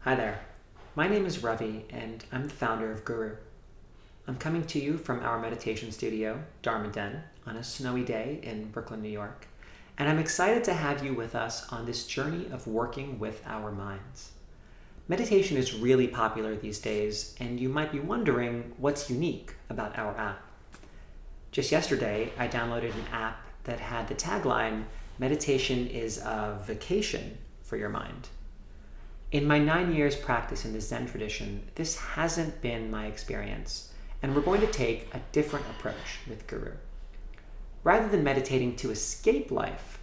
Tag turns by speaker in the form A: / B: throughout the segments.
A: Hi there. My name is Ravi, and I'm the founder of Guru. I'm coming to you from our meditation studio, Dharma Den, on a snowy day in Brooklyn, New York, and I'm excited to have you with us on this journey of working with our minds. Meditation is really popular these days, and you might be wondering what's unique about our app. Just yesterday, I downloaded an app that had the tagline, "Meditation is a vacation for your mind." In my 9 years practice in the Zen tradition, this hasn't been my experience, and we're going to take a different approach with Guru. Rather than meditating to escape life,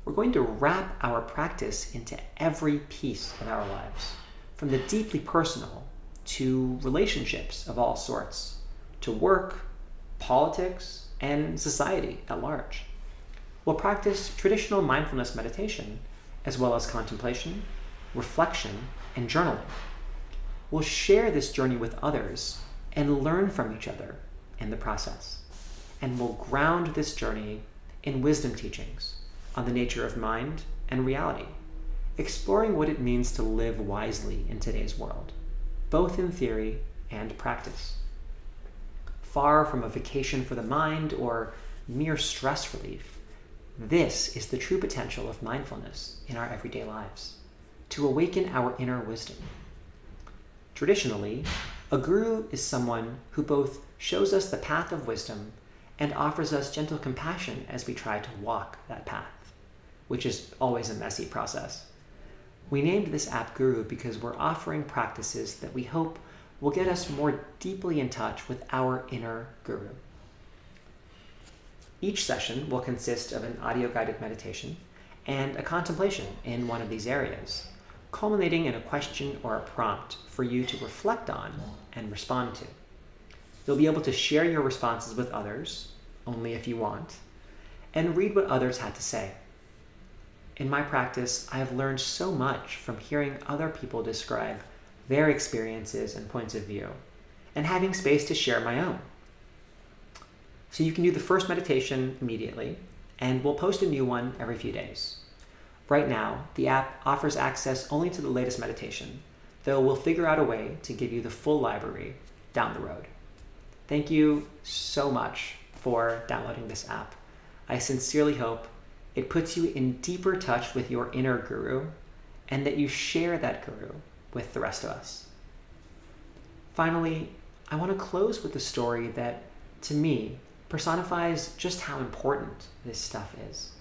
A: we're going to wrap our practice into every piece of our lives, from the deeply personal to relationships of all sorts, to work, politics, and society at large. We'll practice traditional mindfulness meditation, as well as contemplation, reflection, and journaling. We'll share this journey with others and learn from each other in the process. And we'll ground this journey in wisdom teachings on the nature of mind and reality, exploring what it means to live wisely in today's world, both in theory and practice. Far from a vacation for the mind or mere stress relief, this is the true potential of mindfulness in our everyday lives, to awaken our inner wisdom. Traditionally, a guru is someone who both shows us the path of wisdom and offers us gentle compassion as we try to walk that path, which is always a messy process. We named this app Guru because we're offering practices that we hope will get us more deeply in touch with our inner guru. Each session will consist of an audio-guided meditation and a contemplation in one of these areas, culminating in a question or a prompt for you to reflect on and respond to. You'll be able to share your responses with others, only if you want, and read what others had to say. In my practice, I have learned so much from hearing other people describe their experiences and points of view, and having space to share my own. So you can do the first meditation immediately, and we'll post a new one every few days. Right now, the app offers access only to the latest meditation, though we'll figure out a way to give you the full library down the road. Thank you so much for downloading this app. I sincerely hope it puts you in deeper touch with your inner guru and that you share that guru with the rest of us. Finally, I want to close with a story that, to me, personifies just how important this stuff is.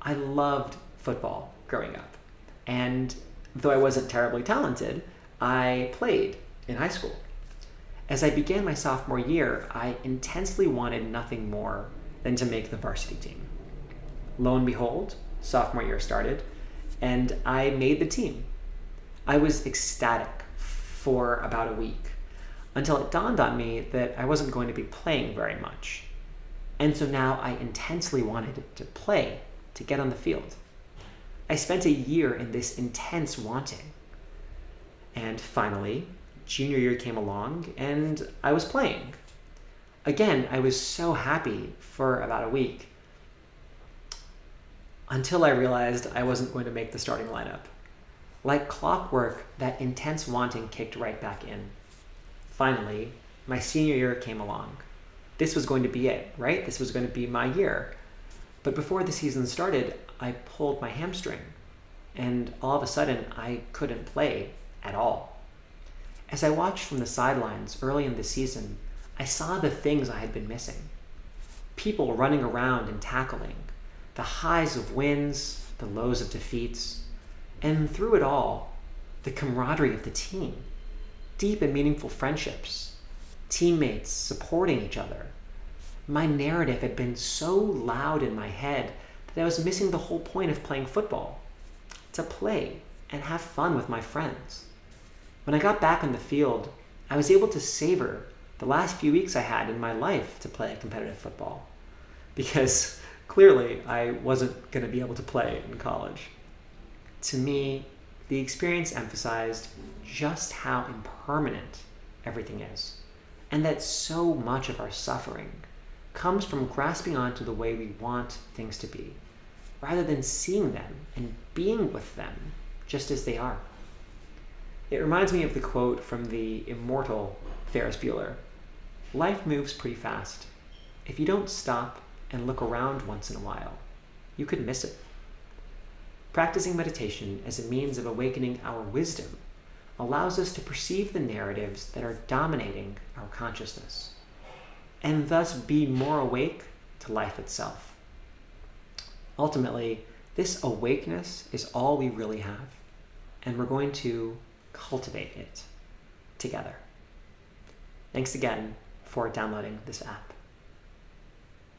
A: I loved football growing up, and though I wasn't terribly talented, I played in high school. As I began my sophomore year, I intensely wanted nothing more than to make the varsity team. Lo and behold, sophomore year started, and I made the team. I was ecstatic for about a week, until it dawned on me that I wasn't going to be playing very much. And so now I intensely wanted to play, to get on the field. I spent a year in this intense wanting. And finally, junior year came along and I was playing. Again, I was so happy for about a week, until I realized I wasn't going to make the starting lineup. Like clockwork, that intense wanting kicked right back in. Finally, my senior year came along. This was going to be it, right? This was going to be my year. But before the season started, I pulled my hamstring, and all of a sudden, I couldn't play at all. As I watched from the sidelines early in the season, I saw the things I had been missing. People running around and tackling, the highs of wins, the lows of defeats, and through it all, the camaraderie of the team, deep and meaningful friendships, teammates supporting each other. My narrative had been so loud in my head that I was missing the whole point of playing football, to play and have fun with my friends. When I got back on the field, I was able to savor the last few weeks I had in my life to play competitive football, because clearly I wasn't going to be able to play in college. To me, the experience emphasized just how impermanent everything is, and that so much of our suffering comes from grasping onto the way we want things to be, rather than seeing them and being with them just as they are. It reminds me of the quote from the immortal Ferris Bueller. Life moves pretty fast. If you don't stop and look around once in a while, you could miss it. Practicing meditation as a means of awakening our wisdom allows us to perceive the narratives that are dominating our consciousness, and thus be more awake to life itself. Ultimately, this awakeness is all we really have, and we're going to cultivate it together. Thanks again for downloading this app.